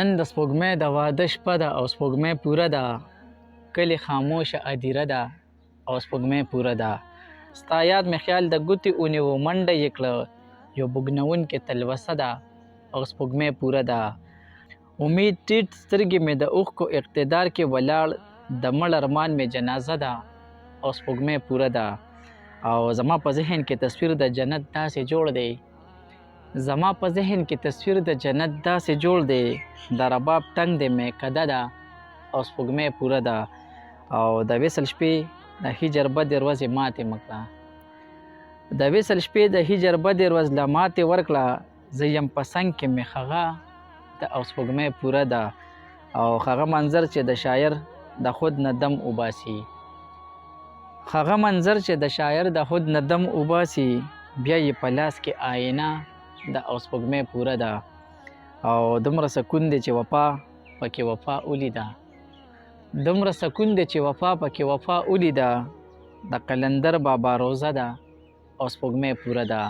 نن د سپوږمۍ د واده شپه ده او سپوږمۍ پوره ده. کلي خاموشه ادیره ده او سپوږمۍ پوره ده. ستا یاد مې خیال د ګوتې ونیو منډه یې کړه. یو بوږنوونکې تلوسه ده او سپوږمۍ پوره ده. امید ټیټ سترګې مې د اوښکو اقتدار کې ولاړ. د مړ ارمان مې جنازه ده او سپوږمۍ پوره ده. او زما په ذهن کې تصویر د جنت داسې جوړ دی. زما په ذهن کې تصویر د جنت داسې جوړ دی. د رباب ټنګ دی میکده ده او سپوږمۍ پوره ده. او د وصل شپې د هجر بدې ورځې ماتې مه کړه. د وصل شپې د هجر بدې ورځ له ماتې ورکړه. زه یم په څنګ کې مې هغه ده او سپوږمۍ پوره ده. او هغه منظر چې د شاعر د خود نه دم وباسي. هغه منظر چې د شاعر د خود نه دم وباسي. بیا یې په لاس کې آینه ده او سپوږمۍ پوره ده. او دومره سکون دی چې وفا پکې وفا ولیده. دومره سکون دی چې وفا پکې وفا ولیده. د قلندر بابا روزه ده او سپوږمۍ پوره ده.